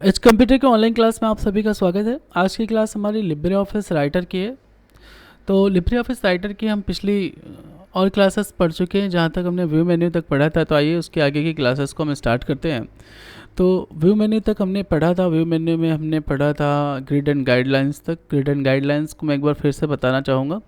इस कंप्यूटर के online class में आप सभी का स्वागत है। आज की क्लास हमारी लिब्रे ऑफिस राइटर की है। तो लिब्रे ऑफिस राइटर की हम पिछली और क्लासेस पढ़ चुके हैं, जहाँ तक हमने व्यू मेन्यू तक पढ़ा था। तो आइए उसके आगे की क्लासेस को हम स्टार्ट करते हैं। तो व्यू मेन्यू तक हमने पढ़ा था। व्यू मेन्यू में हमने पढ़ा था ग्रिड एंड गाइडलाइंस तक। ग्रिड एंड गाइडलाइंस को मैं एक बार फिर से बताना चाहूँगा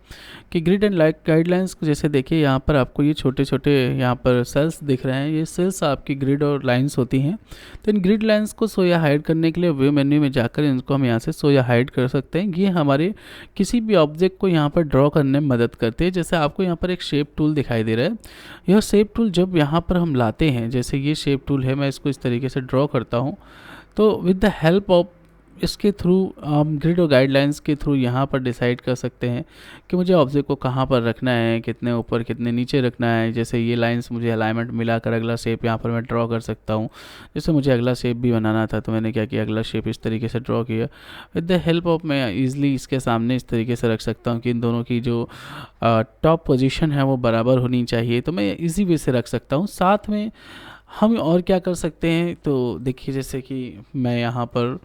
कि ग्रिड एंड गाइडलाइंस को जैसे देखिए, यहाँ पर आपको ये छोटे छोटे यहाँ पर सेल्स दिख रहे हैं। ये सेल्स आपकी ग्रिड और लाइंस होती हैं। तो इन ग्रिड लाइंस को शो या हाइड करने के लिए व्यू मेन्यू में जाकर इनको हम यहाँ से शो या हाइड कर सकते हैं। ये हमारे किसी भी ऑब्जेक्ट को यहाँ पर ड्रॉ करने में मदद करते हैं। जैसे आपको यहाँ पर एक शेप टूल दिखाई दे रहा है। यह शेप टूल जब यहाँ पर हम लाते हैं, जैसे ये शेप टूल है, मैं इसको इस तरीके से ड्रॉ करता हूँ, तो विद द हेल्प ऑफ इसके थ्रू हम ग्रिड और गाइडलाइंस के थ्रू यहाँ पर डिसाइड कर सकते हैं कि मुझे ऑब्जेक्ट को कहाँ पर रखना है, कितने ऊपर कितने नीचे रखना है। जैसे ये लाइंस मुझे अलाइनमेंट मिलाकर अगला शेप यहाँ पर मैं ड्रॉ कर सकता हूँ। जैसे मुझे अगला शेप भी बनाना था, तो मैंने क्या किया, अगला शेप इस तरीके से ड्रॉ किया। विद द हेल्प ऑफ मैं ईजिली इसके सामने इस तरीके से रख सकता हूँ कि इन दोनों की जो टॉप पोजीशन है वो बराबर होनी चाहिए। तो मैं इजी वे से रख सकता हूँ। साथ में हम और क्या कर सकते हैं, तो देखिए जैसे कि मैं यहाँ पर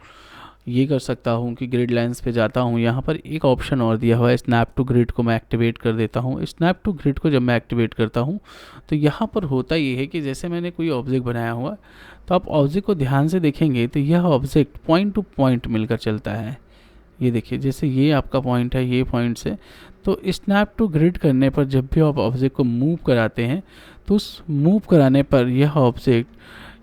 ये कर सकता हूँ कि ग्रिड लाइंस पे जाता हूँ। यहाँ पर एक ऑप्शन और दिया हुआ है, स्नैप टू ग्रिड को मैं एक्टिवेट कर देता हूँ। स्नैप टू ग्रिड को जब मैं एक्टिवेट करता हूँ तो यहाँ पर होता ये है कि जैसे मैंने कोई ऑब्जेक्ट बनाया हुआ, तो आप ऑब्जेक्ट को ध्यान से देखेंगे तो यह ऑब्जेक्ट पॉइंट टू पॉइंट मिलकर चलता है। ये देखिए, जैसे ये आपका पॉइंट है, ये पॉइंट से, तो स्नैप टू ग्रिड करने पर जब भी आप ऑब्जेक्ट को मूव कराते हैं, तो उस मूव कराने पर यह ऑब्जेक्ट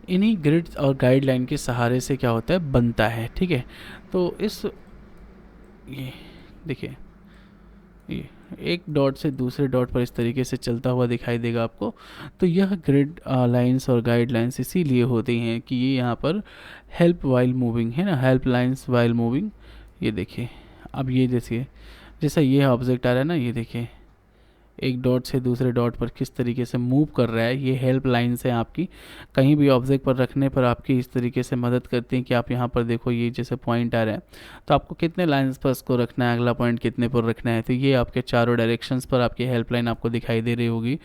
इन्हीं ग्रिड और गाइडलाइन के सहारे से क्या होता है, बनता है। ठीक है, तो ये देखिए, ये एक डॉट से दूसरे डॉट पर इस तरीके से चलता हुआ दिखाई देगा आपको। तो यह ग्रिड लाइंस और गाइडलाइंस इसीलिए होती हैं कि ये यहाँ पर हेल्प वाइल मूविंग है ना, हेल्प लाइंस वाइल मूविंग। ये देखिए, अब ये देखिए, जैसा ये ऑब्जेक्ट आ रहा है ना, ये देखिए एक डॉट से दूसरे डॉट पर किस तरीके से मूव कर रहा है। ये हेल्प लाइंस है आपकी, कहीं भी ऑब्जेक्ट पर रखने पर आपकी इस तरीके से मदद करती हैं कि आप यहाँ पर देखो, ये जैसे पॉइंट आ रहा है, तो आपको कितने लाइंस पर इसको रखना है, अगला पॉइंट कितने पर रखना है। तो ये आपके चारों डायरेक्शंस पर आपकी हेल्प लाइन आपको दिखाई दे रही होगी।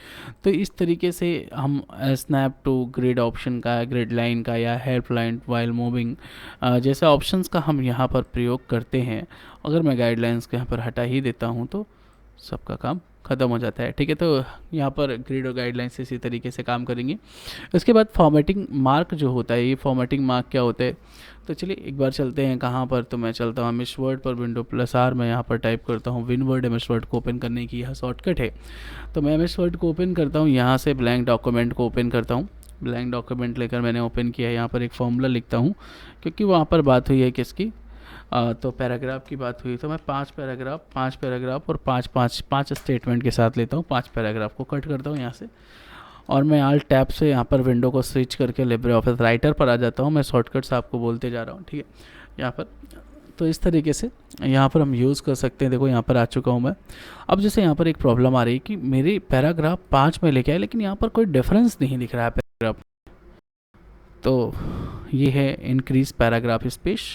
तो इस तरीके से हम स्नैप टू ग्रिड ऑप्शन का, ग्रिड लाइन का, या हेल्प लाइन वाइल मूविंग जैसे ऑप्शंस का हम यहाँ पर प्रयोग करते हैं। अगर मैं गाइडलाइंस को यहाँ पर हटा ही देता हूँ तो सबका काम ख़त्म हो जाता है। ठीक है, तो यहाँ पर ग्रिड और गाइडलाइंस इसी तरीके से काम करेंगे। उसके बाद फॉर्मेटिंग मार्क जो होता है, ये फॉर्मेटिंग मार्क क्या होता है, तो चलिए एक बार चलते हैं कहाँ पर। तो मैं चलता हूँ एमएस वर्ड पर, विंडो प्लस आर मैं यहाँ पर टाइप करता हूँ विनवर्ड। एमएस वर्ड को ओपन करने की यह शॉर्टकट है। तो मैं एमएस वर्ड को ओपन करता हूँ, यहाँ से ब्लैंक डॉक्यूमेंट को ओपन करता हूँ। ब्लैंक डॉक्यूमेंट लेकर मैंने ओपन किया। यहाँ पर एक फॉर्मूला लिखता हूँ, क्योंकि वहाँ पर बात हुई है किसकी, तो पैराग्राफ की बात हुई। तो मैं पांच पैराग्राफ और पांच स्टेटमेंट के साथ लेता हूँ। 5 पैराग्राफ को कट करता हूँ यहाँ से, और मैं आल टैब से यहाँ पर विंडो को स्विच करके लिब्रे ऑफिस राइटर पर आ जाता हूँ। मैं शॉर्टकट्स आपको बोलते जा रहा हूँ, ठीक है, यहाँ पर। तो इस तरीके से यहाँ पर हम यूज़ कर सकते हैं। देखो यहाँ पर आ चुका हूँ मैं। अब जैसे यहाँ पर एक प्रॉब्लम आ रही है कि मेरे पैराग्राफ 5 में लेके आए, लेकिन यहाँ पर कोई डिफरेंस नहीं दिख रहा है पैराग्राफ। तो ये है इंक्रीज पैराग्राफ स्पेस।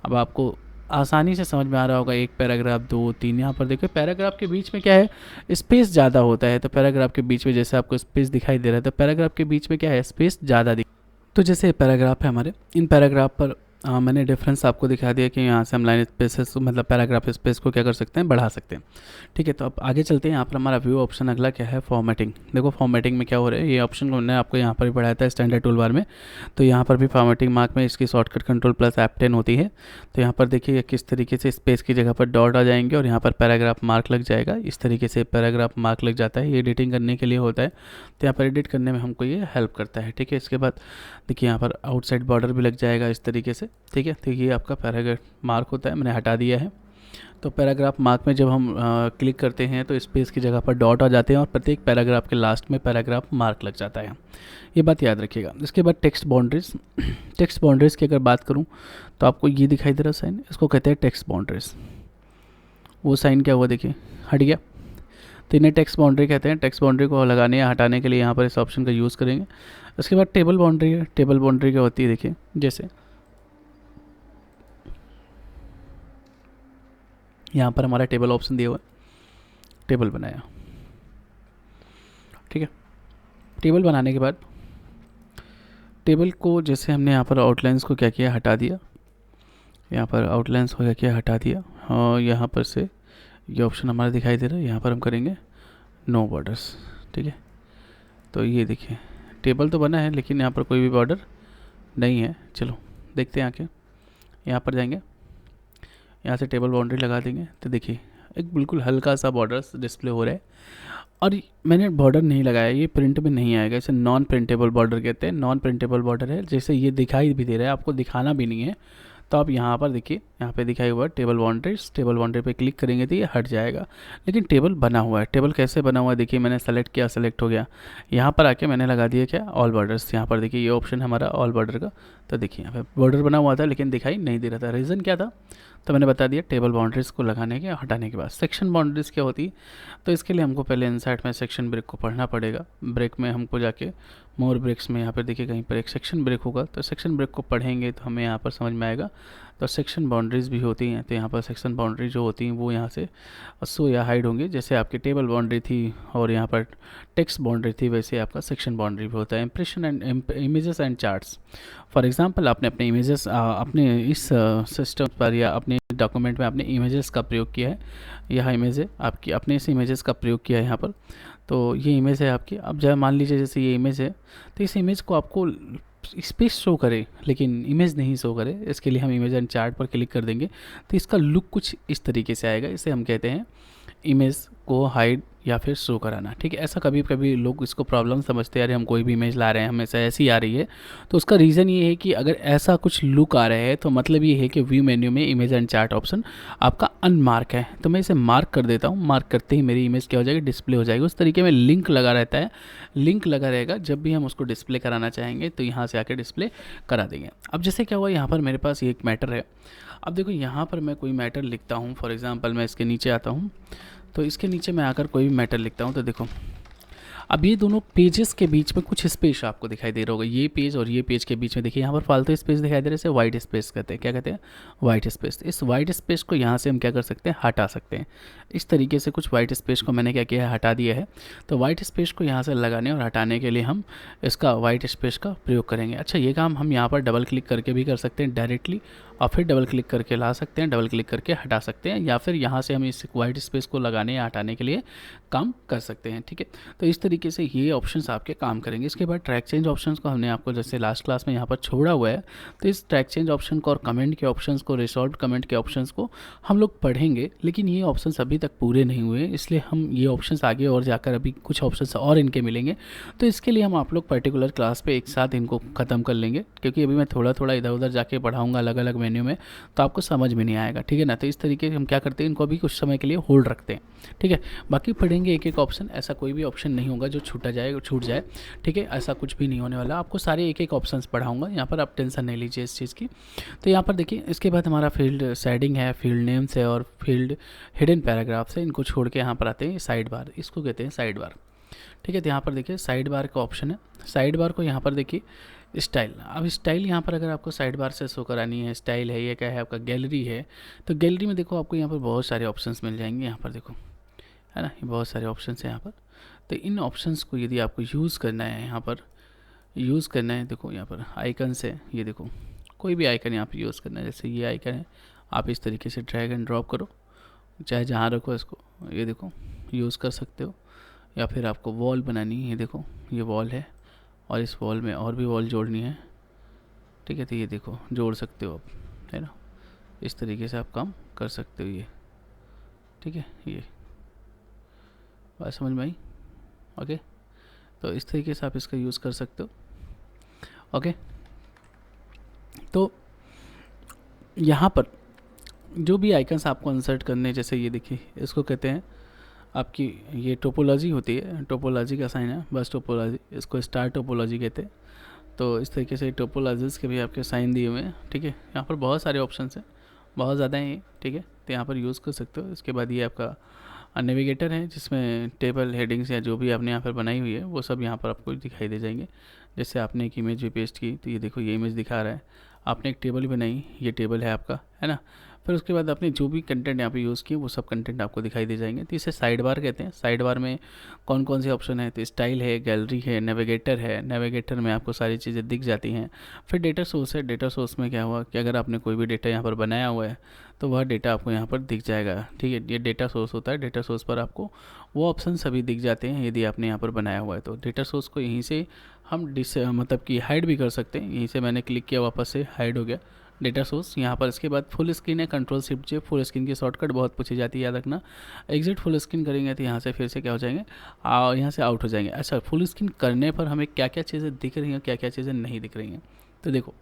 अब आपको आसानी से समझ में आ रहा होगा, एक पैराग्राफ, 2, 3। यहाँ पर देखिए पैराग्राफ के बीच में क्या है, स्पेस ज़्यादा होता है। तो पैराग्राफ के बीच में जैसे आपको स्पेस दिखाई दे रहा है, तो पैराग्राफ के बीच में क्या है, स्पेस ज़्यादा दिख। तो जैसे पैराग्राफ है हमारे, इन पैराग्राफ पर मैंने डिफरेंस आपको दिखा दिया कि यहाँ से हम लाइन स्पेसेस मतलब पैराग्राफ स्पेस को क्या कर सकते हैं, बढ़ा सकते हैं। ठीक है, तो अब आगे चलते हैं। यहाँ पर हमारा व्यू ऑप्शन अगला क्या है, फॉर्मेटिंग। देखो फॉर्मेटिंग में क्या हो रहा है, ये ऑप्शन को मैंने आपको यहाँ पर भी बढ़ाया था स्टैंडर्ड टूल बार में। तो यहाँ पर भी फॉर्मेटिंग मार्क में इसकी शॉर्टकट कंट्रोल प्लस F10 होती है। तो यहाँ पर देखिए किस तरीके से स्पेस की जगह पर डॉट आ जाएंगे और यहाँ पर पैराग्राफ मार्क लग जाएगा। इस तरीके से पैराग्राफ मार्क लग जाता है, ये एडिटिंग करने के लिए होता है। तो यहाँ पर एडिट करने में हमको ये हेल्प करता है। ठीक है, इसके बाद देखिए यहाँ पर आउटसाइड बॉर्डर भी लग जाएगा इस तरीके से। ठीक है, तो ये आपका पैराग्राफ मार्क होता है, मैंने हटा दिया है। तो पैराग्राफ मार्क में जब हम क्लिक करते हैं तो स्पेस की जगह पर डॉट आ जाते हैं और प्रत्येक पैराग्राफ के लास्ट में पैराग्राफ मार्क लग जाता है। ये बात याद रखिएगा। इसके बाद टेक्स्ट बाउंड्रीज। टेक्स्ट बाउंड्रीज की अगर बात करूं तो आपको ये दिखाई दे रहा साइन, इसको कहते हैं टेक्स्ट बाउंड्रीज। वो साइन क्या हुआ, देखिए हट गया। तो इन्हें टेक्स्ट बाउंड्री कहते हैं। टेक्स्ट बाउंड्री को लगाने या हटाने के लिए यहाँ पर इस ऑप्शन का यूज़ करेंगे। उसके बाद टेबल बाउंड्री है। टेबल बाउंड्री क्या होती है, देखिए जैसे यहाँ पर हमारा टेबल ऑप्शन दिया हुआ है, टेबल बनाया। ठीक है, टेबल बनाने के बाद टेबल को जैसे हमने यहाँ पर आउटलाइंस को क्या किया, हटा दिया, यहाँ पर आउटलाइंस को क्या किया, हटा दिया, और यहाँ पर से ये ऑप्शन हमारा दिखाई दे रहा है, यहाँ पर हम करेंगे नो बॉर्डर्स। ठीक है, तो ये देखिए टेबल तो बना है लेकिन यहाँ पर कोई भी बॉर्डर नहीं है। चलो देखते हैं आके, यहाँ पर जाएंगे, यहाँ से टेबल बाउंड्री लगा देंगे, तो देखिए एक बिल्कुल हल्का सा बॉर्डर डिस्प्ले हो रहा है। और मैंने बॉर्डर नहीं लगाया, ये प्रिंट में नहीं आएगा, इसे नॉन प्रिंटेबल बॉर्डर कहते हैं। नॉन प्रिंटेबल बॉर्डर है, जैसे ये दिखाई भी दे रहा है, आपको दिखाना भी नहीं है। तो आप यहाँ पर देखिए, यहाँ पे दिखाई हुआ टेबल बाउंड्रीज, टेबल बाउंड्री पे क्लिक करेंगे तो ये हट जाएगा, लेकिन टेबल बना हुआ है। टेबल कैसे बना हुआ है, देखिए मैंने सेलेक्ट किया, सेलेक्ट हो गया, यहाँ पर आके मैंने लगा दिया क्या, ऑल बॉर्डर्स। यहाँ पर देखिए ये ऑप्शन हमारा ऑल बॉर्डर का, तो देखिए यहाँ पे बॉर्डर बना हुआ था लेकिन दिखाई नहीं दे रहा था। रीज़न क्या था, तो मैंने बता दिया, टेबल बाउंड्रीज़ को लगाने के हटाने के बाद सेक्शन बाउंड्रीज़ क्या होती है, तो इसके लिए हमको पहले इनसाइड में सेक्शन ब्रेक को पढ़ना पड़ेगा। ब्रेक में हमको जाके मोर ब्रेक्स में यहाँ पर देखिए कहीं पर एक सेक्शन ब्रेक होगा, तो सेक्शन ब्रेक को पढ़ेंगे तो हमें यहाँ पर समझ में आएगा। तो सेक्शन बाउंड्रीज़ भी होती हैं, तो यहाँ पर सेक्शन बाउंड्री जो होती हैं वो यहाँ से शो या हाइड होंगी। जैसे आपकी टेबल बाउंड्री थी और यहाँ पर टेक्स्ट बाउंड्री थी, वैसे आपका सेक्शन बाउंड्री भी होता है। Impression and images and charts, for example आपने अपने इमेजेस अपने इस सिस्टम पर या अपने डॉक्यूमेंट में आपने इमेजेस का प्रयोग किया है, यह इमेज है आपकी, अपने इस इमेजेस का प्रयोग किया है यहाँ पर, तो ये इमेज है आपकी। अब जब मान लीजिए जैसे ये इमेज है, तो इस इमेज को आपको स्पेस शो करे लेकिन इमेज नहीं शो करे, इसके लिए हम इमेज एंड चार्ट पर क्लिक कर देंगे, तो इसका लुक कुछ इस तरीके से आएगा। इसे हम कहते हैं इमेज को हाइड या फिर शो कराना। ठीक है, ऐसा कभी कभी लोग इसको प्रॉब्लम समझते हैं, अरे हम कोई भी इमेज ला रहे हैं हमेशा ऐसी आ रही है, तो उसका रीज़न ये है कि अगर ऐसा कुछ लुक आ रहा है तो मतलब ये है कि व्यू मेन्यू में इमेज एंड चार्ट ऑप्शन आपका अनमार्क है। तो मैं इसे मार्क कर देता हूँ, मार्क करते ही मेरी इमेज क्या हो जाएगी, डिस्प्ले हो जाएगी। उस तरीके में लिंक लगा रहता है, लिंक लगा रहेगा, जब भी हम उसको डिस्प्ले कराना चाहेंगे तो यहाँ से आके डिस्प्ले करा देंगे। अब जैसे क्या हुआ, यहाँ पर मेरे पास ये एक मैटर है। अब देखो यहाँ पर मैं कोई मैटर लिखता हूँ, फॉर एग्जांपल मैं इसके नीचे आता हूँ, तो इसके नीचे मैं आकर कोई भी मैटर लिखता हूँ, तो देखो अब ये दोनों पेजेस के बीच में कुछ स्पेस आपको दिखाई दे रहा होगा। ये पेज और ये पेज के बीच में देखिए यहाँ पर फालतू स्पेस दिखाई दे रहा है, इसे वाइट स्पेस कहते हैं। क्या कहते हैं, वाइट स्पेस। इस वाइट स्पेस को यहाँ से हम क्या कर सकते हैं, हटा सकते हैं। इस तरीके से कुछ वाइट स्पेस को मैंने क्या किया है, हटा दिया है। तो वाइट स्पेस को यहाँ से लगाने और हटाने के लिए हम इसका वाइट स्पेस का प्रयोग करेंगे। अच्छा, ये काम हम यहाँ पर डबल क्लिक करके भी कर सकते हैं डायरेक्टली, और फिर डबल क्लिक करके ला सकते हैं, डबल क्लिक करके हटा सकते हैं, या फिर यहाँ से हम इस वाइट स्पेस को लगाने या हटाने के लिए काम कर सकते हैं। ठीक है, तो इस तरीके से ये ऑप्शंस आपके काम करेंगे। इसके बाद ट्रैक चेंज ऑप्शंस को हमने आपको जैसे लास्ट क्लास में यहाँ पर छोड़ा हुआ है, तो इस ट्रैक चेंज ऑप्शन को और कमेंट के ऑप्शंस को, रिसॉल्व कमेंट के ऑप्शंस को हम लोग पढ़ेंगे, लेकिन ये ऑप्शंस अभी तक पूरे नहीं हुए, इसलिए हम ये ऑप्शंस आगे और जाकर अभी कुछ ऑप्शंस और इनके मिलेंगे। तो इसके लिए हम आप लोग पर्टिकुलर क्लास पे एक साथ इनको ख़त्म कर लेंगे, क्योंकि अभी मैं थोड़ा थोड़ा इधर उधर जाके पढ़ाऊँगा अलग अलग मेन्यू में, तो आपको समझ में नहीं आएगा। ठीक है ना, तो इस तरीके से हम क्या करते हैं, इनको अभी कुछ समय के लिए होल्ड रखते हैं। ठीक है, बाकी पढ़ेंगे एक एक ऑप्शन, ऐसा कोई भी ऑप्शन नहीं होगा जो छूट जाए। ठीक है, ऐसा कुछ भी नहीं होने वाला, आपको सारे एक एक ऑप्शंस पढ़ाऊंगा, यहाँ पर आप टेंशन नहीं लीजिए इस चीज़ की। तो यहाँ पर देखिए, इसके बाद हमारा फील्ड शेडिंग है, फील्ड नेम्स है और फील्ड हिडन पैराग्राफ्स है। इनको छोड़ के यहाँ पर आते हैं साइड बार, इसको कहते हैं साइड बार। ठीक है, तो यहाँ पर देखिए साइड बार का ऑप्शन है। साइड बार को यहाँ पर देखिए स्टाइल, अब स्टाइल यहाँ पर अगर आपको साइड बार से शो करानी है, स्टाइल है, ये क्या है आपका गैलरी है, तो गैलरी में देखो आपको यहाँ पर बहुत सारे ऑप्शंस मिल जाएंगे। यहाँ पर देखो, है ना, ये बहुत सारे ऑप्शंस हैं यहाँ पर। तो इन ऑप्शंस को यदि आपको यूज़ करना है, यहाँ पर यूज़ करना है, देखो यहाँ पर आइकन से, ये देखो कोई भी आइकन यहाँ पर यूज़ करना है, जैसे ये आइकन है, आप इस तरीके से ड्रैग एंड ड्रॉप करो, चाहे जहाँ रखो इसको, ये देखो यूज़ कर सकते हो। या फिर आपको वॉल बनानी है, ये देखो ये वॉल है और इस वॉल में और भी वॉल जोड़नी है। ठीक है, तो ये देखो जोड़ सकते हो आप, है ना, इस तरीके से आप काम कर सकते हो ये। ठीक है, ये बात समझ में आई। ओके, तो इस तरीके से आप इसका यूज़ कर सकते हो। ओके, तो यहाँ पर जो भी आइकन्स आपको इंसर्ट करने, जैसे ये देखिए, इसको कहते हैं आपकी, ये टोपोलॉजी होती है, टोपोलॉजी का साइन है, बस टोपोलॉजी, इसको स्टार टोपोलॉजी कहते हैं। तो इस तरीके से टोपोलॉजीज़ के भी आपके साइन दिए हुए हैं। ठीक है, यहाँ पर बहुत सारे ऑप्शंस हैं, बहुत ज़्यादा हैं ये। ठीक है, तो यहाँ पर यूज़ कर सकते हो। इसके बाद ये आपका नेविगेटर है, जिसमें टेबल हेडिंग्स या जो भी आपने यहाँ पर बनाई हुई है वो सब यहाँ पर आपको दिखाई दे जाएंगे। जैसे आपने एक इमेज भी पेस्ट की, तो ये देखो ये इमेज दिखा रहा है। आपने एक टेबल बनाई, ये टेबल है आपका, है ना, फिर उसके बाद आपने जो भी कंटेंट यहाँ पे यूज़ किए वो सब कंटेंट आपको दिखाई दे जाएंगे। तो इसे साइड बार कहते हैं। साइड बार में कौन कौन से ऑप्शन है, तो स्टाइल है, गैलरी है, नेविगेटर है। नेविगेटर में आपको सारी चीज़ें दिख जाती हैं। फिर डेटा सोर्स है। डेटा सोर्स में क्या हुआ कि अगर आपने कोई भी डेटा यहाँ पर बनाया हुआ है तो वह डेटा आपको यहाँ पर दिख जाएगा। ठीक है, ये डेटा सोर्स होता है। डेटा सोर्स पर आपको वो ऑप्शन सभी दिख जाते हैं यदि आपने यहाँ पर बनाया हुआ है तो। डेटा सोर्स को यहीं से हम मतलब कि हाइड भी कर सकते हैं। यहीं से मैंने क्लिक किया, वापस से हाइड हो गया डेटा सोर्स यहाँ पर। इसके बाद फुल स्क्रीन है, कंट्रोल शिफ्ट जे। फुल स्क्रीन की शॉर्टकट बहुत पूछी जाती है, याद रखना। एग्जिट फुल स्क्रीन करेंगे तो यहाँ से फिर से क्या हो जाएंगे, यहाँ से आउट हो जाएंगे। अच्छा, फुल स्क्रीन करने पर हमें क्या क्या चीज़ें दिख रही हैं, क्या क्या चीज़ें नहीं दिख रही हैं। तो देखो,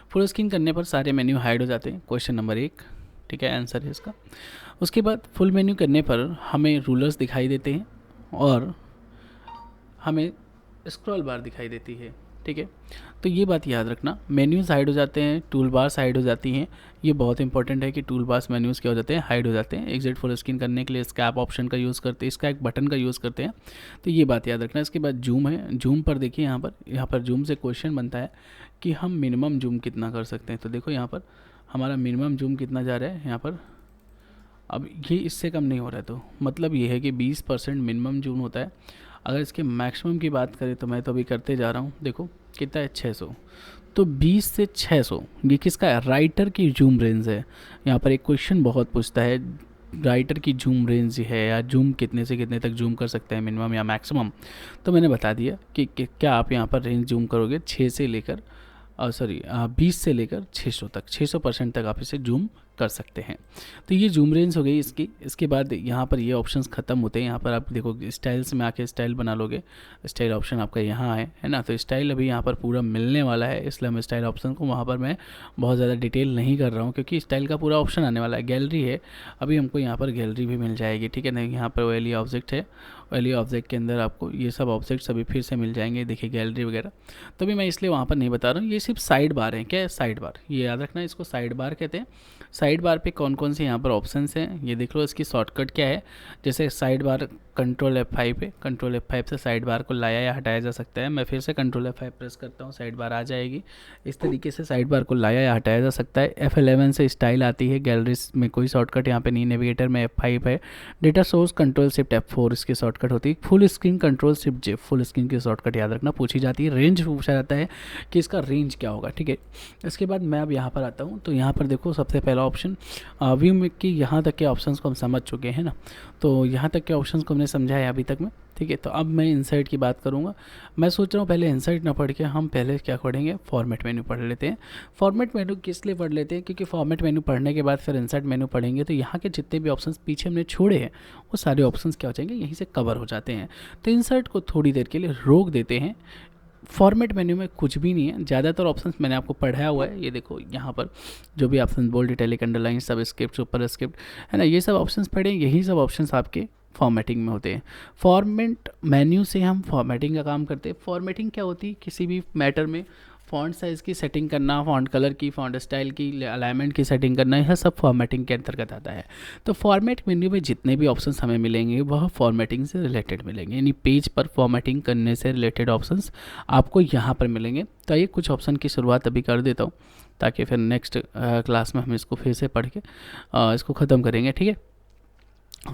फुल स्क्रीन करने पर सारे मेन्यू हाइड हो जाते हैं, क्वेश्चन नंबर 1। ठीक है, आंसर है इसका। उसके बाद फुल मेन्यू करने पर हमें रूलर्स दिखाई देते हैं और हमें स्क्रॉल बार दिखाई देती है। ठीक है, तो ये बात याद रखना, मेन्यूज़ हाइड हो जाते हैं, टूल बार्स हाइड हो जाती हैं। ये बहुत इंपॉर्टेंट है कि टूल बार्स मेन्यूज़ क्या हो जाते हैं, हाइड हो जाते हैं। एग्जिट फुल स्क्रीन करने के लिए स्कैप ऑप्शन का यूज़ करते हैं, इसका एक बटन का यूज़ करते हैं। तो ये बात याद रखना। इसके बाद जूम है। जूम पर देखिए, यहाँ पर जूम से क्वेश्चन बनता है कि हम मिनिमम जूम कितना कर सकते हैं। तो देखो यहाँ पर हमारा मिनिमम जूम कितना जा रहा है यहाँ पर, अब ये इससे कम नहीं हो रहा है। तो मतलब ये है कि 20% मिनिमम जूम होता है। अगर इसके मैक्सिमम की बात करें तो मैं तो अभी करते जा रहा हूँ, देखो कितना है, 600। तो 20 से 600 ये किसका है, राइटर की जूम रेंज है। यहाँ पर एक क्वेश्चन बहुत पूछता है, राइटर की जूम रेंज है या जूम कितने से कितने तक जूम कर सकते हैं, मिनिमम या मैक्सिमम। तो मैंने बता दिया कि क्या आप यहाँ पर रेंज जूम करोगे 6 से लेकर 20 से लेकर 600 तक, 600% तक आप इसे जूम कर सकते हैं। तो ये जूम रेंज हो गई इसकी। इसके बाद यहाँ पर ये ऑप्शंस ख़त्म होते हैं। यहाँ पर आप देखो, स्टाइल्स में आके स्टाइल बना लोगे, स्टाइल ऑप्शन आपका यहाँ है ना। तो स्टाइल अभी यहाँ पर पूरा मिलने वाला है, इसलिए हम स्टाइल ऑप्शन को वहाँ पर मैं बहुत ज़्यादा डिटेल नहीं कर रहा हूँ, क्योंकि स्टाइल का पूरा ऑप्शन आने वाला है। गैलरी है, अभी हमको यहाँ पर गैलरी भी मिल जाएगी। ठीक है ना, यहाँ पर ओएलई ऑब्जेक्ट है, ओएलई ऑब्जेक्ट के अंदर आपको ये सब ऑब्जेक्ट्स अभी फिर से मिल जाएंगे, देखिए गैलरी वगैरह। तो भी मैं इसलिए वहाँ पर नहीं बता रहा हूँ, ये सिर्फ साइड बार है। क्या है, साइड बार, ये याद रखना, इसको साइड बार कहते हैं। साइड बार पे कौन कौन से यहाँ पर ऑप्शंस हैं ये देख लो। इसकी शॉर्टकट क्या है, जैसे साइड बार कंट्रोल F5 पे, कंट्रोल F5 से साइड बार को लाया या हटाया जा सकता है। मैं फिर से कंट्रोल F5 प्रेस करता हूँ, साइड बार आ जाएगी। इस तरीके से साइड बार को लाया या हटाया जा सकता है। F11 से स्टाइल आती है, गैलरीज में कोई शॉर्टकट यहाँ पे नहीं, नेविगेटर में F5 है। Data source control shift F4 इसकी शॉर्टकट होती है। Full screen control shift J, full screen की शॉर्टकट याद रखना पूछी जाती है। रेंज पूछा जाता है कि इसका रेंज क्या होगा। ठीक है, इसके बाद मैं अब यहाँ पर आता हूँ। तो यहाँ पर देखो, सबसे पहला ऑप्शन व्यू में कि यहाँ तक के ऑप्शंस को हम समझ चुके हैं ना। तो यहाँ तक के ऑप्शंस को हमने समझा है अभी तक में। ठीक है, तो अब मैं इंसर्ट की बात करूँगा। मैं सोच रहा हूँ पहले इंसर्ट ना पढ़ के हम पहले क्या पढ़ेंगे, फॉर्मेट मेन्यू पढ़ लेते हैं। फॉर्मेट मेन्यू किस लिए पढ़ लेते हैं, क्योंकि फॉर्मेट मेन्यू पढ़ने के बाद फिर इंसर्ट मेन्यू पढ़ेंगे तो यहाँ के जितने भी ऑप्शंस पीछे हमने छोड़े हैं वो सारे ऑप्शंस क्या हो जाएंगे, यहीं से कवर हो जाते हैं। तो इंसर्ट को थोड़ी देर के लिए रोक देते हैं। फॉर्मेट मेन्यू में कुछ भी नहीं है, ज़्यादातर ऑप्शंस मैंने आपको पढ़ाया हुआ है। ये देखो यहाँ पर जो भी ऑप्शन, बोल्ड, इटैलिक, अंडरलाइन, सब स्क्रिप्ट, सुपर स्क्रिप्ट है ना, ये सब ऑप्शंस पढ़े, यही सब ऑप्शंस आपके फॉर्मेटिंग में होते हैं। फॉर्मेट मेन्यू से हम फॉर्मेटिंग का काम करते हैं। फॉर्मेटिंग क्या होती है, किसी भी मैटर में फ़ॉन्ट साइज़ की सेटिंग करना, फ़ॉन्ट कलर की, फ़ॉन्ट स्टाइल की, अलाइनमेंट की सेटिंग करना, यह सब फॉर्मेटिंग के अंतर्गत आता है। तो फॉर्मेट मेन्यू में जितने भी ऑप्शंस हमें मिलेंगे वह फॉर्मेटिंग से रिलेटेड मिलेंगे, यानी पेज पर फॉर्मेटिंग करने से रिलेटेड ऑप्शंस आपको यहाँ पर मिलेंगे। तो आइए कुछ ऑप्शन की शुरुआत अभी कर देता हूँ, ताकि फिर नेक्स्ट क्लास में हम इसको फिर से पढ़ के इसको ख़त्म करेंगे। ठीक है,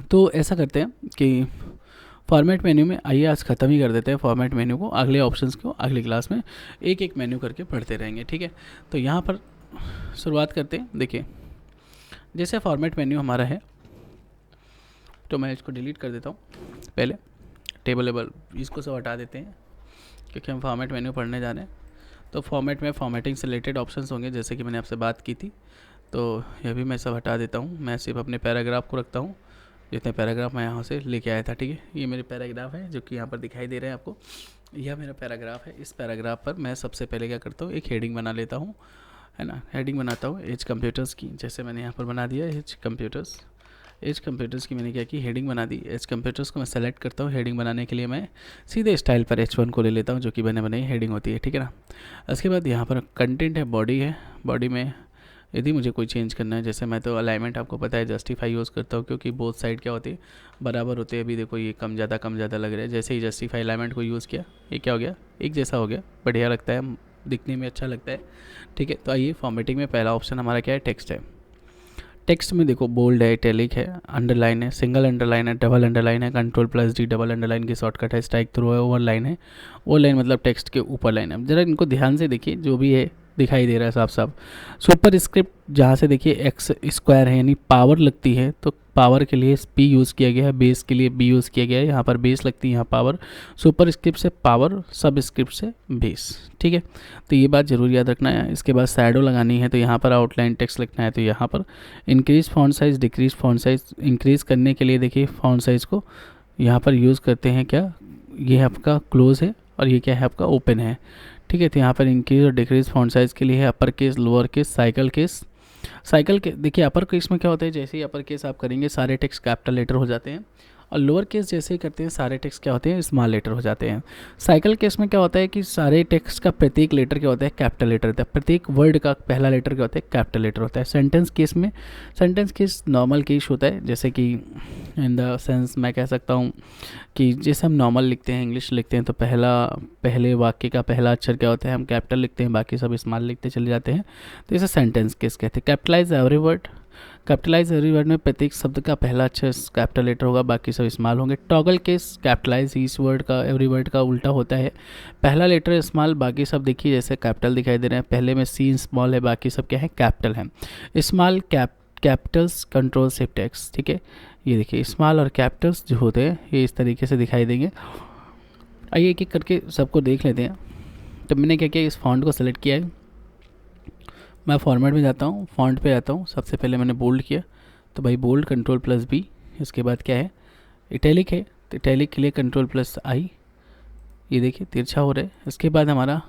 तो ऐसा करते हैं कि फॉर्मेट मेन्यू में आइए आज ख़त्म ही कर देते हैं फॉर्मेट मेन्यू को। अगले ऑप्शंस को अगली क्लास में एक एक मेन्यू करके पढ़ते रहेंगे। ठीक है, तो यहाँ पर शुरुआत करते हैं। देखिए, जैसे फॉर्मेट मेन्यू हमारा है, तो मैं इसको डिलीट कर देता हूँ। पहले टेबल इसको सब हटा देते हैं, क्योंकि हम फॉर्मेट मेन्यू पढ़ने जा रहे हैं। तो फॉर्मेट में फॉर्मेटिंग से रिलेटेड ऑप्शंस होंगे, जैसे कि मैंने आपसे बात की थी। तो यह भी मैं सब हटा देता हूँ। मैं सिर्फ अपने पैराग्राफ को रखता हूँ, जितने पैराग्राफ मैं यहाँ से लेके आया था। ठीक है, ये मेरे पैराग्राफ है जो कि यहाँ पर दिखाई दे रहे हैं आपको। यह मेरा पैराग्राफ है। इस पैराग्राफ पर मैं सबसे पहले क्या करता हूँ, एक हेडिंग बना लेता हूँ, है ना। हेडिंग बनाता हूँ एज कंप्यूटर्स की, जैसे मैंने यहाँ पर बना दिया एज कंप्यूटर्स की मैंने क्या की, हेडिंग बना दी। एज कंप्यूटर्स को मैं सेलेक्ट करता हूँ। हेडिंग बनाने के लिए मैं सीधे स्टाइल पर H1 को ले लेता हूँ, जो कि बने बनाई हेडिंग होती है। ठीक है ना। उसके बाद यहाँ पर कंटेंट है, बॉडी है। बॉडी में यदि मुझे कोई चेंज करना है, जैसे मैं तो अलाइनमेंट आपको पता है जस्टिफाई यूज़ करता हूँ, क्योंकि बोथ साइड क्या होती है, बराबर होते हैं। अभी देखो ये कम ज़्यादा लग रहा है। जैसे ही जस्टिफाई अलाइनमेंट को यूज़ किया, ये क्या हो गया, एक जैसा हो गया, बढ़िया लगता है, दिखने में अच्छा लगता है। ठीक है, तो आइए फॉर्मेटिंग में पहला ऑप्शन हमारा क्या है, टेक्स्ट है। टेक्स्ट में देखो बोल्ड है, इटैलिक है, अंडरलाइन है, सिंगल अंडरलाइन है, डबल अंडरलाइन है, कंट्रोल+D डबल अंडरलाइन की शॉर्टकट है, स्ट्राइक थ्रू है, ओवरलाइन है। ओवरलाइन मतलब टेक्स्ट के ऊपर लाइन है। जरा इनको ध्यान से देखिए, जो भी है दिखाई दे रहा है साफ साफ। सुपर स्क्रिप्ट जहाँ से देखिए एक्स स्क्वायर है यानी पावर लगती है, तो पावर के लिए P यूज़ किया गया है, बेस के लिए B यूज़ किया गया है। यहाँ पर बेस लगती है, यहाँ पावर। सुपर स्क्रिप्ट से पावर, सब स्क्रिप्ट से बेस। ठीक है, तो ये बात ज़रूर याद रखना है। इसके बाद शैडो लगानी है तो यहाँ पर आउटलाइन टेक्स्ट लिखना है, तो यहाँ पर increase font size, decrease font size. Increase करने के लिए देखिए फॉन्ट साइज़ को यहाँ पर यूज़ करते हैं क्या, ये आपका क्लोज है और ये क्या है आपका ओपन है। ठीक है, तो यहाँ पर इंक्रीज और डिक्रीज फॉन्ट साइज़ के लिए है upper case, lower case, cycle case. Cycle के देखिए अपर केस में क्या होता है, जैसे ही अपर केस आप करेंगे सारे टेक्स्ट कैपिटल लेटर हो जाते हैं, और लोअर केस जैसे ही करते हैं सारे टेक्स्ट क्या होते हैं, स्मॉल लेटर हो जाते हैं। साइकिल केस में क्या होता है कि सारे टेक्स्ट का प्रत्येक लेटर क्या होता है, कैपिटल लेटर होता है। प्रत्येक वर्ड का पहला लेटर क्या होता है, कैपिटल लेटर होता है। सेंटेंस केस में, सेंटेंस केस नॉर्मल केस होता है, जैसे कि इन द सेंस मैं कह सकता हूँ कि जैसे हम नॉर्मल लिखते हैं, इंग्लिश लिखते हैं, तो पहले वाक्य का पहला अक्षर क्या होता है, हम कैपिटल लिखते हैं, बाकी सब स्मॉल लिखते चले जाते हैं, तो इसे सेंटेंस केस कहते हैं। Capitalise every word, capitalise every word में प्रत्येक शब्द का पहला अक्षर कैपिटल लेटर होगा, बाकी सब स्मॉल होंगे। Toggle case, capitalise each word का, एवरी वर्ड का उल्टा होता है, पहला लेटर स्मॉल, बाकी सब देखिए जैसे कैपिटल दिखाई दे रहे हैं, पहले में सी स्मॉल है, बाकी सब क्या है कैपिटल है। Small Capitals control shift x. ठीक है, ये देखिए स्मॉल और कैपिटल्स जो होते हैं ये इस तरीके से दिखाई देंगे। आइए एक एक करके सबको देख लेते हैं। तो मैंने क्या किया, इस फॉन्ट को सेलेक्ट किया है, मैं फॉर्मेट में जाता हूँ, फॉन्ट पे आता हूँ, सबसे पहले मैंने बोल्ड किया, तो भाई बोल्ड कंट्रोल+B। इसके बाद क्या है, इटैलिक है, तो इटैलिक के लिए कंट्रोल+I, ये देखिए तिरछा हो रहा है। इसके बाद हमारा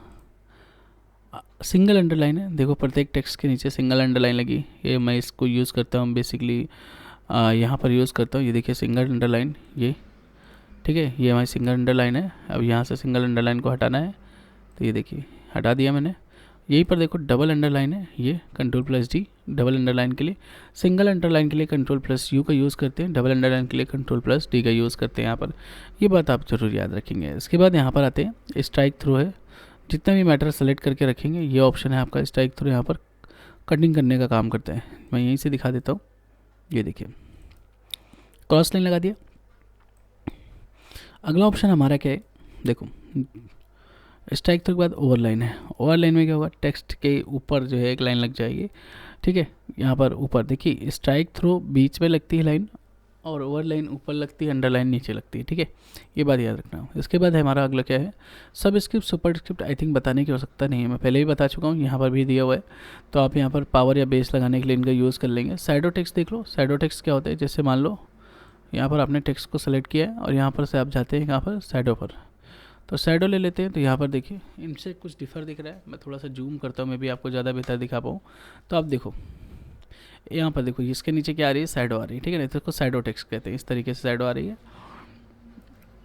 सिंगल अंडरलाइन है, देखो प्रत्येक टेक्स्ट के नीचे सिंगल अंडरलाइन लगी, ये मैं इसको यूज़ करता हूँ बेसिकली, यहाँ पर यूज़ करता हूँ। ये देखिए सिंगल अंडरलाइन, ये ठीक है, ये हमारी सिंगल अंडरलाइन है। अब यहाँ से सिंगल अंडरलाइन को हटाना है, तो ये देखिए हटा दिया मैंने। यहीं पर देखो डबल अंडरलाइन है, ये कंट्रोल+D डबल अंडरलाइन के लिए, सिंगल अंडरलाइन के लिए कंट्रोल+U का यूज़ करते हैं, डबल अंडरलाइन के लिए कंट्रोल+D का यूज़ करते हैं यहाँ पर। ये बात आप जरूर याद रखेंगे। इसके बाद यहाँ पर आते हैं, स्ट्राइक थ्रू है, जितना भी मैटर सेलेक्ट करके रखेंगे, ये ऑप्शन है आपका स्ट्राइक थ्रू, यहाँ पर कटिंग करने का काम करता है। मैं यहीं से दिखा देता हूँ, ये देखिए क्रॉस लाइन लगा दिया। अगला ऑप्शन हमारा क्या है, देखो स्ट्राइक थ्रू के बाद ओवरलाइन है। ओवरलाइन में क्या होगा, टेक्स्ट के ऊपर जो है एक लाइन लग जाएगी। ठीक है, यहाँ पर ऊपर देखिए स्ट्राइक थ्रू बीच में लगती है लाइन, और ओवरलाइन ऊपर लगती है, अंडरलाइन नीचे लगती है। ठीक है, ये बात याद रखना। इसके बाद हमारा अगला क्या है, सब script super script. I think बताने की आवश्यकता नहीं है, मैं पहले भी बता चुका हूँ, यहाँ पर भी दिया हुआ है, तो आप यहाँ पर पावर या बेस लगाने के लिए इनका यूज़ कर लेंगे। शैडो टेक्स्ट देख लो, शैडो टेक्स्ट क्या होता है, जैसे मान लो यहाँ पर आपने टेक्स्ट को सेलेक्ट किया है और यहाँ पर से आप जाते हैं यहाँ पर शैडो पर, तो शैडो ले लेते हैं। तो यहाँ पर देखिए इनसे कुछ डिफर दिख रहा है, मैं थोड़ा सा जूम करता हूँ, मैं भी आपको ज़्यादा बेहतर दिखा पाऊँ। तो आप देखो यहाँ पर देखो, इसके नीचे क्या आ रही है, शैडो आ रही है। ठीक है ना, तो इसको शैडो टेक्स्ट कहते हैं, इस तरीके से शैडो आ रही है।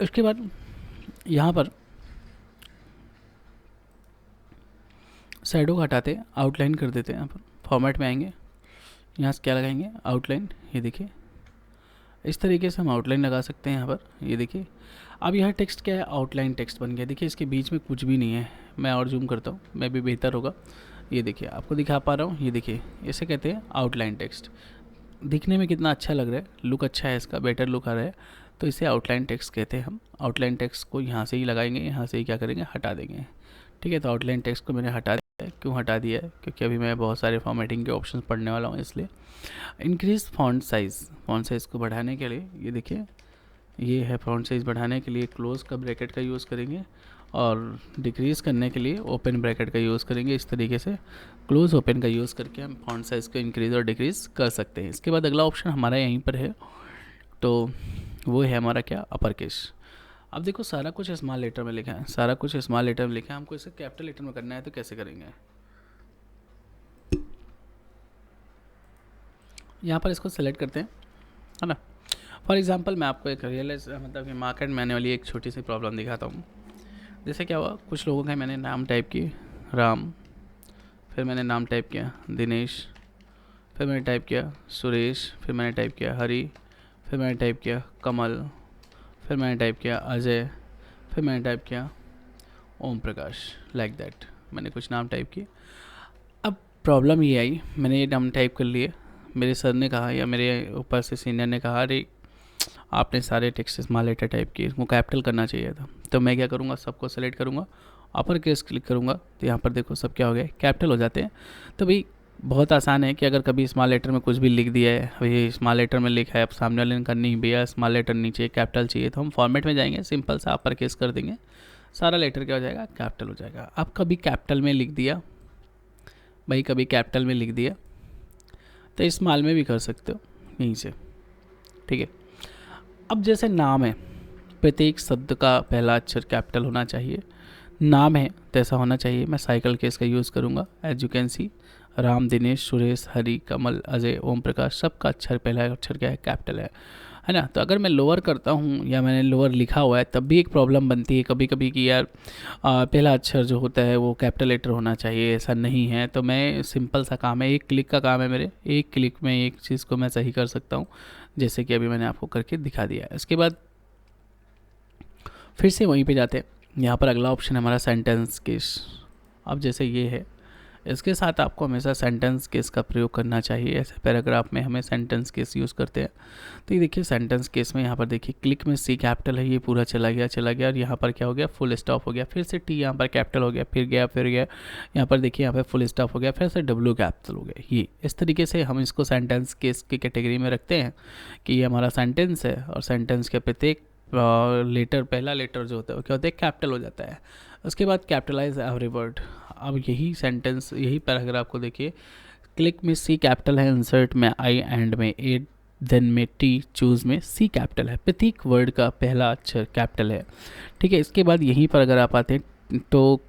उसके बाद यहाँ पर शैडो को हटाते हैं, आउटलाइन कर देते हैं। यहाँ पर फॉर्मेट में आएंगे, यहाँ से क्या लगाएंगे, आउटलाइन। ये देखिए इस तरीके से हम आउटलाइन लगा सकते हैं यहाँ पर। ये देखिए अब यह टेक्स्ट क्या है, आउटलाइन टेक्स्ट बन गया। देखिए इसके बीच में कुछ भी नहीं है, मैं और जूम करता हूँ, मैं भी बेहतर होगा। ये देखिए आपको दिखा पा रहा हूँ, ये देखिए इसे कहते हैं आउटलाइन टेक्स्ट। दिखने में कितना अच्छा लग रहा है, लुक अच्छा है, इसका बेटर लुक आ रहा है, तो इसे आउटलाइन टेक्स्ट कहते हैं हम। आउटलाइन टेक्स्ट को यहाँ से ही लगाएंगे, यहाँ से ही क्या करेंगे, हटा देंगे। ठीक है, तो आउटलाइन टेक्स्ट को मैंने हटा दिया है। क्यों हटा दिया है, क्योंकि अभी मैं बहुत सारे फॉर्मेटिंग के ऑप्शंस पढ़ने वाला हूँ, इसलिए। इंक्रीज फॉन्ट साइज़ को बढ़ाने के लिए, ये देखिए ये है फॉन्ट साइज़ बढ़ाने के लिए क्लोज का ब्रैकेट का यूज़ करेंगे, और डिक्रीज़ करने के लिए ओपन ब्रैकेट का यूज़ करेंगे। इस तरीके से क्लोज ओपन का यूज़ करके हम फॉन्ट साइज़ को इंक्रीज़ और डिक्रीज़ कर सकते हैं। इसके बाद अगला ऑप्शन हमारा यहीं पर है, तो वो है हमारा क्या, अपर केस। अब देखो सारा कुछ स्मॉल लेटर में लिखा है, सारा कुछ स्मॉल लेटर में लिखा है, हमको इसे कैपिटल लेटर में करना है, तो कैसे करेंगे। यहाँ पर इसको सेलेक्ट करते हैं, है ना। फॉर एग्जांपल मैं आपको एक रियलाइज मतलब कि मार्केट में आने वाली एक छोटी सी प्रॉब्लम दिखाता हूँ। जैसे क्या हुआ, कुछ लोगों का मैंने नाम टाइप किए राम, फिर मैंने नाम टाइप किया दिनेश, फिर मैंने टाइप किया सुरेश, फिर मैंने टाइप किया हरी, फिर मैंने टाइप किया कमल, फिर मैंने टाइप किया अजय, फिर मैंने टाइप किया ओम प्रकाश। लाइक दैट मैंने कुछ नाम टाइप किए। अब प्रॉब्लम ये आई, मैंने ये नाम टाइप कर लिए, मेरे सर ने कहा या मेरे ऊपर से सीनियर ने कहा, अरे आपने सारे टेक्स्ट स्मॉल लेटर टाइप किए, इसको कैपिटल करना चाहिए था। तो मैं क्या करूँगा, सबको सेलेक्ट करूँगा, अपर केस क्लिक करूँगा, तो यहाँ पर देखो सब क्या हो गया, कैपिटल हो जाते हैं। तो भाई बहुत आसान है कि अगर कभी स्मॉल लेटर में कुछ भी लिख दिया है, अभी स्मॉल लेटर में लिखा है, अब सामने वाले ने करनी भैया स्मॉल लेटर नीचे कैपिटल चाहिए, तो हम फॉर्मेट में जाएंगे, सिंपल सा अपर केस कर देंगे, सारा लेटर क्या हो जाएगा, कैपिटल हो जाएगा। अब कभी कैपिटल में लिख दिया भाई, कभी कैपिटल में लिख दिया तो स्मॉल में भी कर सकते हो यहीं से, ठीक है। अब जैसे नाम है, प्रत्येक शब्द का पहला अक्षर कैपिटल होना चाहिए, नाम है तो ऐसा होना चाहिए। मैं साइकिल केस का यूज़ करूँगा। As you can see, Ram, Dinesh, Suresh, Hari, Kamal, Ajay, Om Prakash, सबका अक्षर पहला अक्षर क्या है, कैपिटल है ना। तो अगर मैं लोअर करता हूँ या मैंने लोअर लिखा हुआ है तब भी एक प्रॉब्लम बनती है कभी कभी कि यार पहला अक्षर जो होता है वो कैपिटल लेटर होना चाहिए, ऐसा नहीं है। तो मैं सिंपल सा काम है, एक क्लिक का काम है मेरे, एक क्लिक में एक चीज़ को मैं सही कर सकता हूँ, जैसे कि अभी मैंने आपको करके दिखा दिया है। इसके बाद फिर से वहीं पे जाते हैं, यहाँ पर अगला ऑप्शन है हमारा सेंटेंस केस। अब जैसे ये है, इसके साथ आपको हमेशा सेंटेंस केस का प्रयोग करना चाहिए। ऐसे पैराग्राफ में हमें सेंटेंस केस यूज़ करते हैं। तो ये देखिए सेंटेंस केस में यहाँ पर देखिए क्लिक में सी कैपिटल है, ये पूरा चला गया और यहाँ पर क्या हो गया, फुल स्टॉप हो गया, फिर से टी यहाँ पर कैपिटल हो गया, फिर गया, यहाँ पर देखिए यहाँ पर फुल स्टॉप हो गया, फिर से डब्ल्यू कैपिटल हो गया। ये इस तरीके से हम इसको सेंटेंस केस की कैटेगरी में रखते हैं कि ये हमारा सेंटेंस है और सेंटेंस के प्रत्येक लेटर, पहला लेटर जो होता है वो क्या होता है, कैपिटल हो जाता है। उसके बाद कैपिटलाइज एवरी वर्ड। अब यही सेंटेंस, यही पैराग्राफ को देखिए, क्लिक में सी कैपिटल है, इंसर्ट में आई, एंड में ए, देन में टी, चूज में सी कैपिटल है, प्रत्येक वर्ड का पहला अक्षर कैपिटल है, ठीक है। इसके बाद यहीं पर अगर आप आते हैं तो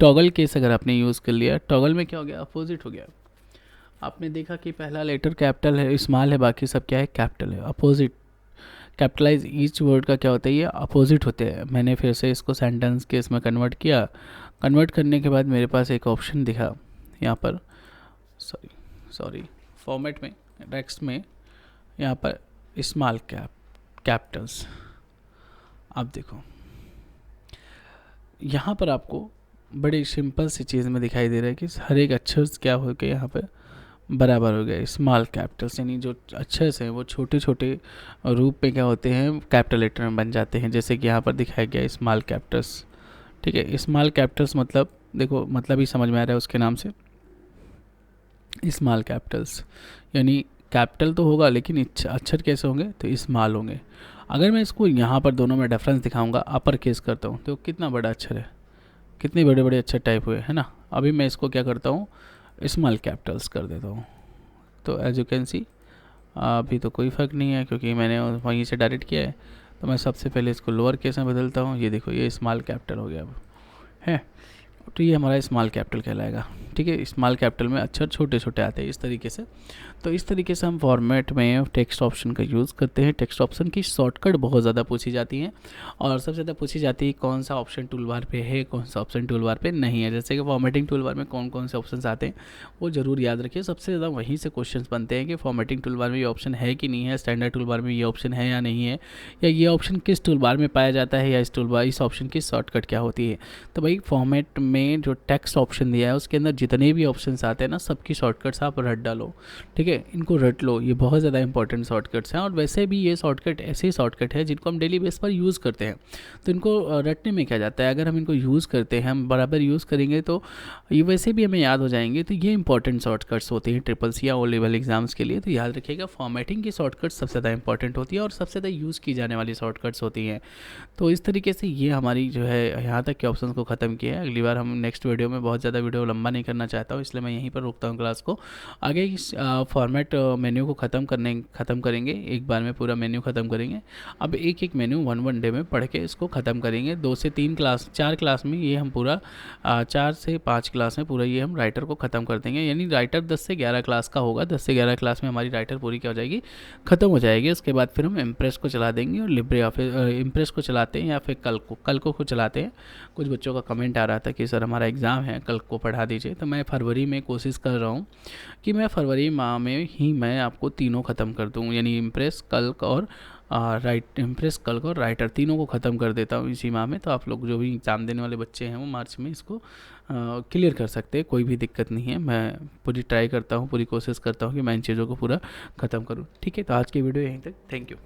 टॉगल केस अगर आपने यूज़ कर लिया, टॉगल में क्या हो गया, अपोजिट हो गया। आपने देखा कि पहला लेटर कैपिटल है, स्मॉल है, बाकी सब क्या है, कैपिटल है। अपोजिट, कैपिटलाइज ईच वर्ड का क्या होता है, ये अपोजिट होते हैं। मैंने फिर से इसको सेंटेंस केस में कन्वर्ट किया, कन्वर्ट करने के बाद मेरे पास एक ऑप्शन दिखा यहाँ पर, सॉरी फॉर्मेट में, टेक्स्ट में, यहाँ पर स्मॉल कैपिटल्स। अब देखो यहाँ पर आपको बड़ी सिंपल सी चीज़ में दिखाई दे रहा है कि हर एक अक्षर क्या हो गया, यहाँ पर बराबर हो गया। स्मॉल कैपिटल्स यानी जो अक्षर हैं वो छोटे छोटे रूप में क्या होते हैं, कैपिटल लेटर में बन जाते हैं, जैसे कि यहाँ पर दिखाया गया स्मॉल कैपिटल्स, ठीक है। स्मॉल कैपिटल्स मतलब देखो, मतलब ही समझ में आ रहा है उसके नाम से, स्मॉल कैपिटल्स यानी कैपिटल तो होगा लेकिन अक्षर कैसे होंगे, तो स्मॉल होंगे। अगर मैं इसको यहाँ पर दोनों में डिफरेंस दिखाऊंगा, अपर केस करता हूँ तो कितना बड़ा अक्षर है, कितने बड़े बड़े अक्षर टाइप हुए है ना। अभी मैं इसको क्या करता हूँ, स्मॉल कैपिटल्स कर देता हूँ। तो एज यू कैन सी अभी तो कोई फ़र्क नहीं है क्योंकि मैंने वहीं से डायरेक्ट किया है। तो मैं सबसे पहले इसको लोअर केस में बदलता हूँ, ये देखो ये स्मॉल कैपिटल हो गया अब है, तो ये हमारा स्मॉल कैपिटल कहलाएगा, ठीक है। स्मॉल कैपिटल में अक्षर छोटे छोटे आते हैं इस तरीके से। तो इस तरीके से हम फॉर्मेट में टेक्स्ट ऑप्शन का यूज़ करते हैं। टेक्स्ट ऑप्शन की शॉर्टकट बहुत ज़्यादा पूछी जाती हैं और सबसे ज़्यादा पूछी जाती है कौन सा ऑप्शन टूल बार पे है, कौन सा ऑप्शन टूल बार पे नहीं है। जैसे कि फॉर्मेटिंग टूल बार में कौन कौन से ऑप्शन आते हैं वो ज़रूर याद रखिए। सबसे ज़्यादा वहीं से क्वेश्चन बनते हैं कि फॉर्मेटिंग टूल बार में ये ऑप्शन है कि नहीं है, स्टैंडर्ड टूल बार में ये ऑप्शन है या नहीं है, या ये ऑप्शन किस टूल बार में पाया जाता है, या इस ऑप्शन की शॉर्टकट क्या होती है। तो भाई फॉर्मेट में जो टेक्स्ट ऑप्शन दिया है उसके अंदर जितने भी ऑप्शन आते हैं ना, सबकी शॉर्टकट्स आप रट डालो, ठीक है। इनको रट लो, ये बहुत ज़्यादा इंपॉर्टेंट शॉर्टकट्स हैं। और वैसे भी ये शॉर्टकट ऐसे शॉर्टकट है जिनको हम डेली बेस पर यूज़ करते हैं। तो इनको रटने में क्या जाता है, अगर हम इनको यूज़ करते हैं, हम बराबर यूज़ करेंगे तो ये वैसे भी हमें याद हो जाएंगे। तो ये इंपॉर्टेंट शॉर्टकट्स होते हैं ट्रिपल सी या ओ लेवल एग्जाम्स के लिए। तो याद रखिएगा फॉर्मेटिंग की शॉर्टकट्स सबसे ज़्यादा इंपॉर्टेंट होती है और सबसे ज़्यादा यूज़ की जाने वाली शॉर्टकट्स होती हैं। तो इस तरीके से ये हमारी जो है यहाँ तक के ऑप्शन को ख़त्म किया है। अगली बार हम नेक्स्ट वीडियो में, बहुत ज़्यादा वीडियो लंबा नहीं करना चाहता हूँ इसलिए मैं यहीं पर रोकता हूँ क्लास को। आगे इस फॉर्मेट मेन्यू को ख़त्म करेंगे, एक बार में पूरा मेन्यू ख़त्म करेंगे। अब एक एक मेन्यू वन डे में पढ़ के इसको ख़त्म करेंगे। 2 से 3 क्लास, 4 क्लास में ये हम पूरा 4 से 5 क्लास में पूरा ये हम राइटर को ख़त्म कर देंगे। यानी राइटर 10 से 11 क्लास का होगा। 10 से 11 क्लास में हमारी राइटर पूरी क्या हो जाएगी, ख़त्म हो जाएगी। उसके बाद फिर हम इम्प्रेस को चला देंगे और लिब्रे ऑफिस इम्प्रेस को चलाते हैं या फिर कल को चलाते हैं। कुछ बच्चों का कमेंट आ रहा था कि सर हमारा एग्ज़ाम है, कल को पढ़ा दीजिए। तो मैं फरवरी में कोशिश कर रहा हूँ कि मैं फरवरी माह में ही मैं आपको तीनों ख़त्म कर दूँ, यानी इम्प्रेस, कल और राइट इम्प्रेस, कल और राइटर, तीनों को ख़त्म कर देता हूँ इसी माह में। तो आप लोग जो भी एग्ज़ाम देने वाले बच्चे हैं वो मार्च में इसको क्लियर कर सकते हैं, कोई भी दिक्कत नहीं है। मैं पूरी ट्राई करता हूँ, पूरी कोशिश करता हूँ कि मैं इन चीज़ों को पूरा ख़त्म करूँ। ठीक है, तो आज की वीडियो यहीं तक। Thank you.